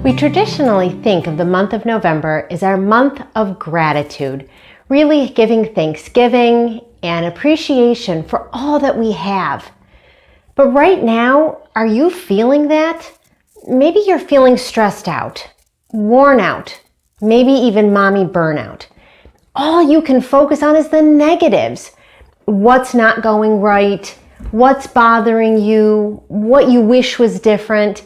We traditionally think of the month of November as our month of gratitude, really giving thanksgiving and appreciation for all that we have. But right now, are you feeling that? Maybe you're feeling stressed out, worn out, maybe even mommy burnout. All you can focus on is the negatives. What's not going right, what's bothering you, what you wish was different.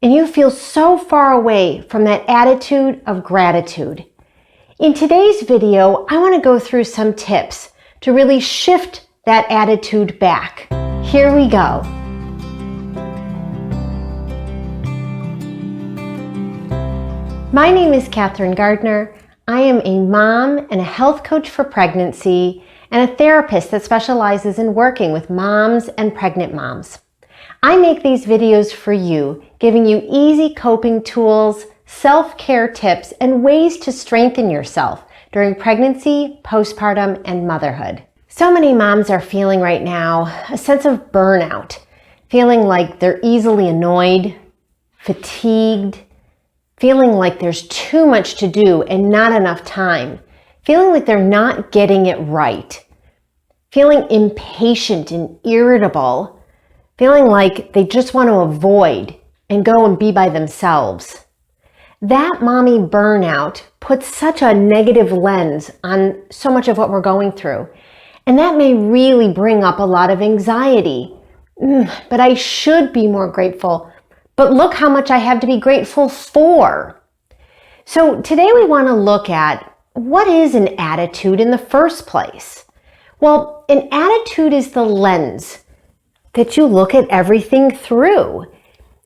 And you feel so far away from that attitude of gratitude. In today's video, I want to go through some tips to really shift that attitude back. Here we go. My name is Kathryn Gardner. I am a mom and a health coach for pregnancy and a therapist that specializes in working with moms and pregnant moms. I make these videos for you, giving you easy coping tools, self-care tips, and ways to strengthen yourself during pregnancy, postpartum, and motherhood. So many moms are feeling right now a sense of burnout, feeling like they're easily annoyed, fatigued, feeling like there's too much to do and not enough time, feeling like they're not getting it right, feeling impatient and irritable, feeling like they just want to avoid and go and be by themselves. That mommy burnout puts such a negative lens on so much of what we're going through. And that may really bring up a lot of anxiety. But I should be more grateful. But look how much I have to be grateful for. So today we want to look at what is an attitude in the first place. Well, an attitude is the lens that you look at everything through.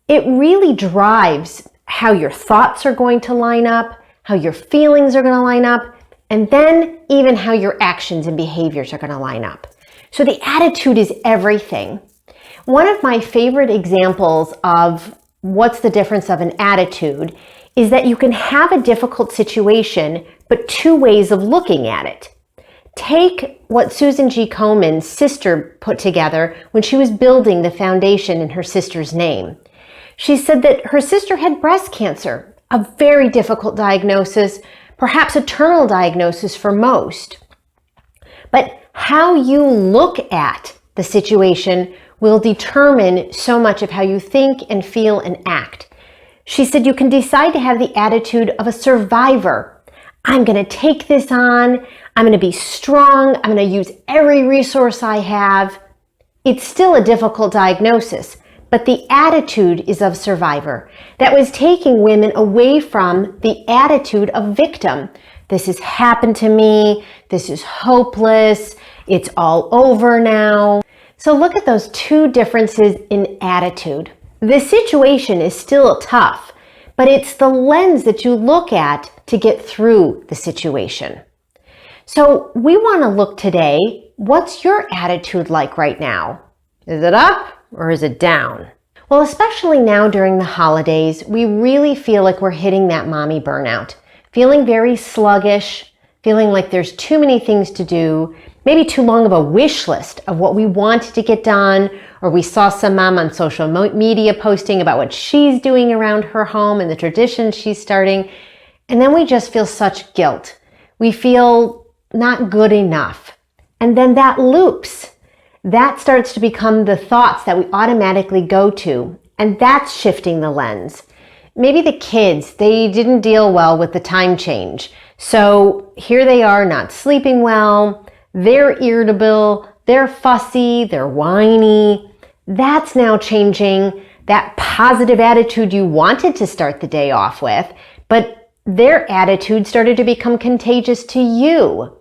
It really drives how your thoughts are going to line up, how your feelings are going to line up, and then even how your actions and behaviors are going to line up. So the attitude is everything. One of my favorite examples of what's the difference of an attitude is that you can have a difficult situation, but two ways of looking at it. Take what Susan G. Komen's sister put together when she was building the foundation in her sister's name. She said that her sister had breast cancer, a very difficult diagnosis, perhaps a terminal diagnosis for most. But how you look at the situation will determine so much of how you think and feel and act. She said you can decide to have the attitude of a survivor. I'm going to take this on. I'm going to be strong. I'm going to use every resource I have. It's still a difficult diagnosis, but the attitude is of survivor. That was taking women away from the attitude of victim. This has happened to me. This is hopeless. It's all over now. So look at those two differences in attitude. The situation is still tough, but it's the lens that you look at to get through the situation. So we want to look today, what's your attitude like right now? Is it up or is it down? Well, especially now during the holidays, we really feel like we're hitting that mommy burnout, feeling very sluggish, feeling like there's too many things to do, maybe too long of a wish list of what we want to get done, or we saw some mom on social media posting about what she's doing around her home and the traditions she's starting, and then we just feel such guilt. We feel not good enough. And then that loops. That starts to become the thoughts that we automatically go to, and that's shifting the lens. Maybe the kids, they didn't deal well with the time change. So here they are not sleeping well, they're irritable, they're fussy, they're whiny. That's now changing that positive attitude you wanted to start the day off with, but their attitude started to become contagious to you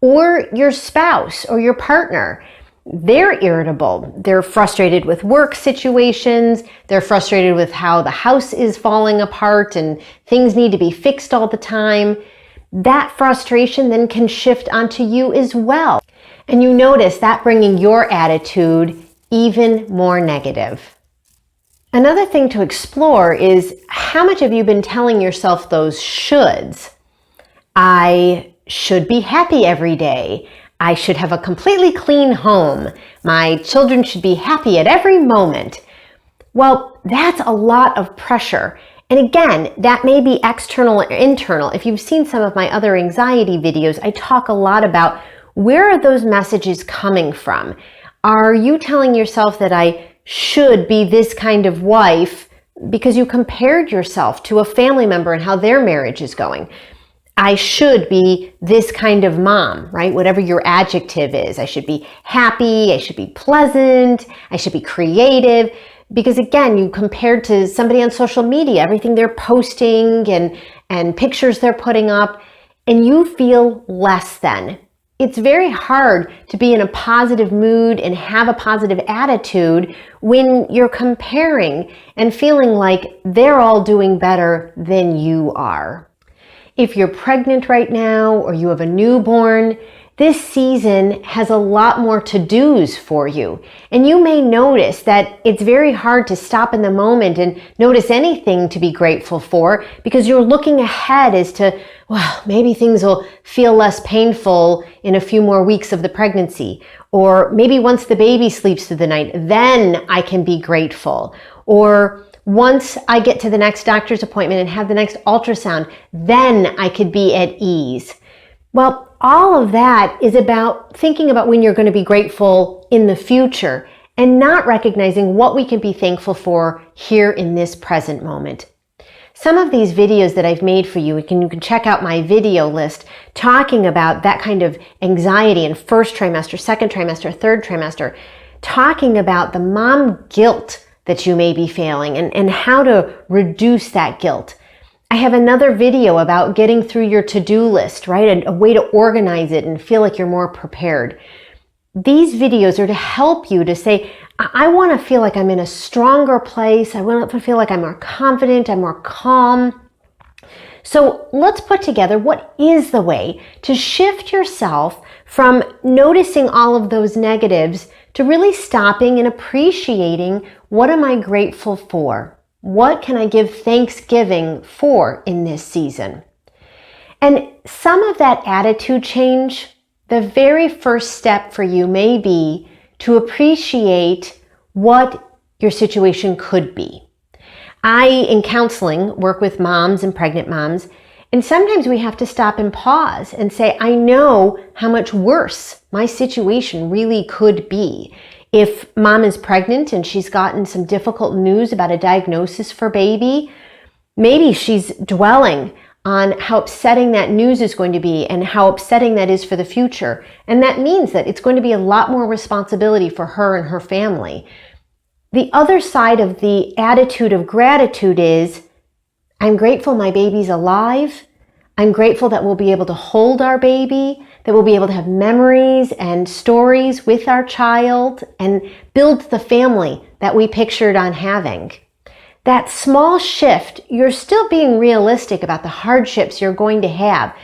or your spouse or your partner. They're irritable. They're frustrated with work situations. They're frustrated with how the house is falling apart and things need to be fixed all the time. That frustration then can shift onto you as well. And you notice that bringing your attitude even more negative. Another thing to explore is how much have you been telling yourself those shoulds? I should be happy every day. I should have a completely clean home. My children should be happy at every moment. Well, that's a lot of pressure. And again, that may be external or internal. If you've seen some of my other anxiety videos, I talk a lot about where are those messages coming from? Are you telling yourself that I should be this kind of wife because you compared yourself to a family member and how their marriage is going? I should be this kind of mom, right? Whatever your adjective is. I should be happy, I should be pleasant, I should be creative. Because again, you compared to somebody on social media, everything they're posting and pictures they're putting up, and you feel less than. It's very hard to be in a positive mood and have a positive attitude when you're comparing and feeling like they're all doing better than you are. If you're pregnant right now or you have a newborn, this season has a lot more to-dos for you. And you may notice that it's very hard to stop in the moment and notice anything to be grateful for because you're looking ahead as to, well, maybe things will feel less painful in a few more weeks of the pregnancy. Or maybe once the baby sleeps through the night, then I can be grateful. Or once I get to the next doctor's appointment and have the next ultrasound, then I could be at ease. Well, all of that is about thinking about when you're going to be grateful in the future and not recognizing what we can be thankful for here in this present moment. Some of these videos that I've made for you, you can check out my video list talking about that kind of anxiety in first trimester, second trimester, third trimester, talking about the mom guilt that you may be feeling and how to reduce that guilt. I have another video about getting through your to-do list, right? A way to organize it and feel like you're more prepared. These videos are to help you to say, I want to feel like I'm in a stronger place. I want to feel like I'm more confident, I'm more calm. So let's put together what is the way to shift yourself from noticing all of those negatives to really stopping and appreciating what am I grateful for? What can I give thanksgiving for in this season? And some of that attitude change, the very first step for you may be to appreciate what your situation could be. I, in counseling, work with moms and pregnant moms, and sometimes we have to stop and pause and say, I know how much worse my situation really could be. If mom is pregnant and she's gotten some difficult news about a diagnosis for baby, maybe she's dwelling on how upsetting that news is going to be and how upsetting that is for the future. And that means that it's going to be a lot more responsibility for her and her family. The other side of the attitude of gratitude is, I'm grateful my baby's alive. I'm grateful that we'll be able to hold our baby, that we'll be able to have memories and stories with our child and build the family that we pictured on having. That small shift, you're still being realistic about the hardships you're going to have,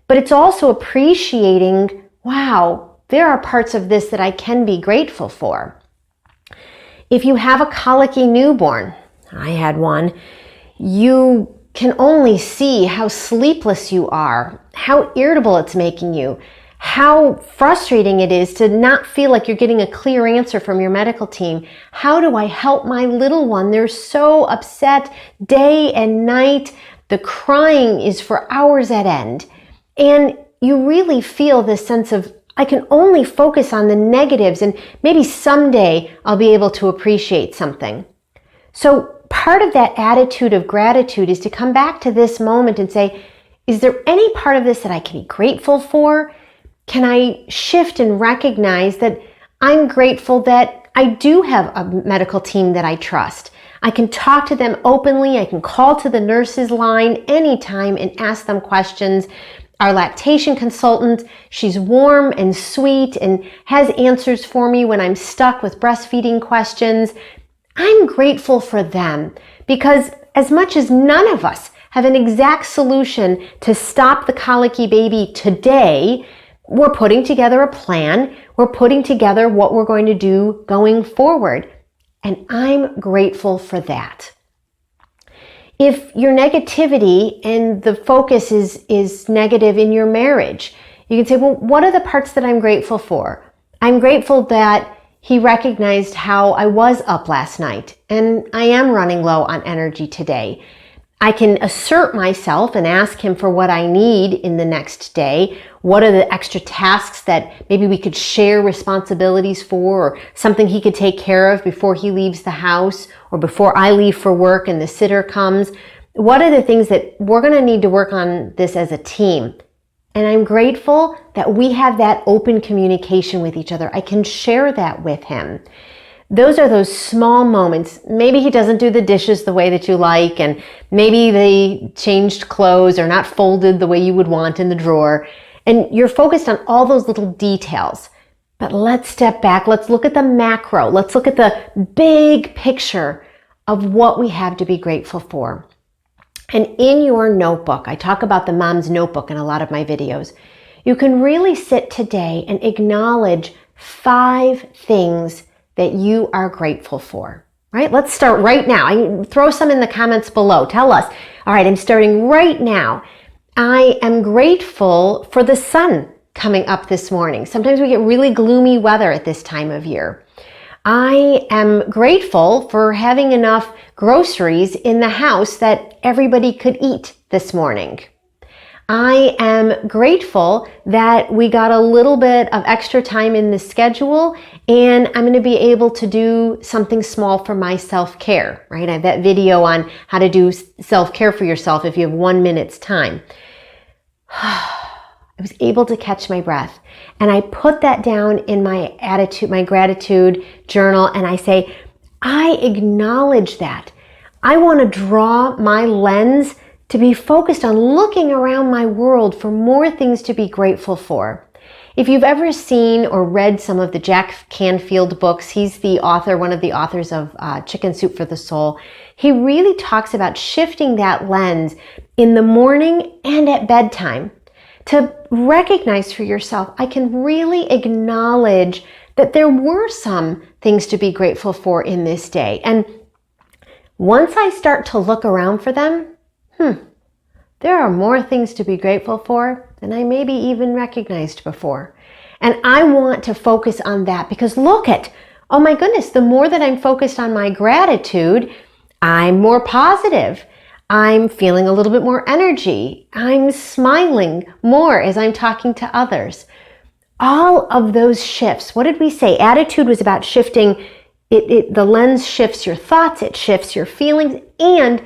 but it's also appreciating, wow, there are parts of this that I can be grateful for. If you have a colicky newborn, I had one, you can only see how sleepless you are, how irritable it's making you, how frustrating it is to not feel like you're getting a clear answer from your medical team. How do I help my little one? They're so upset day and night. The crying is for hours at end. And you really feel this sense of, I can only focus on the negatives and maybe someday I'll be able to appreciate something. So part of that attitude of gratitude is to come back to this moment and say, is there any part of this that I can be grateful for? Can I shift and recognize that I'm grateful that I do have a medical team that I trust? I can talk to them openly. I can call to the nurses line anytime and ask them questions. Our lactation consultant, she's warm and sweet and has answers for me when I'm stuck with breastfeeding questions. I'm grateful for them because as much as none of us have an exact solution to stop the colicky baby today, we're putting together a plan. We're putting together what we're going to do going forward. And I'm grateful for that. If your negativity and the focus is negative in your marriage, you can say, well, what are the parts that I'm grateful for? I'm grateful that he recognized how I was up last night and I am running low on energy today. I can assert myself and ask him for what I need in the next day. What are the extra tasks that maybe we could share responsibilities for, or something he could take care of before he leaves the house or before I leave for work and the sitter comes? What are the things that we're going to need to work on this as a team? And I'm grateful that we have that open communication with each other. I can share that with him. Those are those small moments. Maybe he doesn't do the dishes the way that you like, and maybe they changed clothes or not folded the way you would want in the drawer. And you're focused on all those little details. But let's step back. Let's look at the macro. Let's look at the big picture of what we have to be grateful for. And in your notebook, I talk about the mom's notebook in a lot of my videos. You can really sit today and acknowledge 5 things that you are grateful for, right? Let's start right now. I can throw some in the comments below. Tell us. All right, I'm starting right now. I am grateful for the sun coming up this morning. Sometimes we get really gloomy weather at this time of year. I am grateful for having enough groceries in the house that everybody could eat this morning. I am grateful that we got a little bit of extra time in the schedule, and I'm going to be able to do something small for my self-care, right? I have that video on how to do self-care for yourself if you have 1 minute's time. I was able to catch my breath, and I put that down in my gratitude journal, and I say, I acknowledge that. I want to draw my lens to be focused on looking around my world for more things to be grateful for. If you've ever seen or read some of the Jack Canfield books, he's the author, one of the authors of Chicken Soup for the Soul. He really talks about shifting that lens in the morning and at bedtime to recognize for yourself, I can really acknowledge that there were some things to be grateful for in this day. And once I start to look around for them, there are more things to be grateful for than I maybe even recognized before. And I want to focus on that because oh my goodness, the more that I'm focused on my gratitude, I'm more positive. I'm feeling a little bit more energy. I'm smiling more as I'm talking to others. All of those shifts, what did we say? Attitude was about shifting. The lens shifts your thoughts, it shifts your feelings, and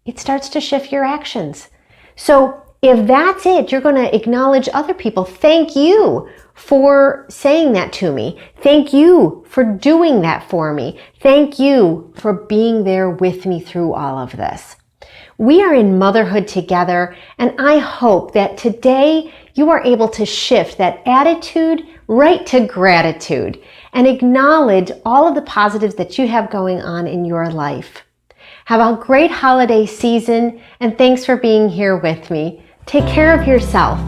it starts to shift your actions. So if that's it, you're going to acknowledge other people. Thank you for saying that to me. Thank you for doing that for me. Thank you for being there with me through all of this. We are in motherhood together, and I hope that today you are able to shift that attitude right to gratitude and acknowledge all of the positives that you have going on in your life. Have a great holiday season, and thanks for being here with me. Take care of yourself.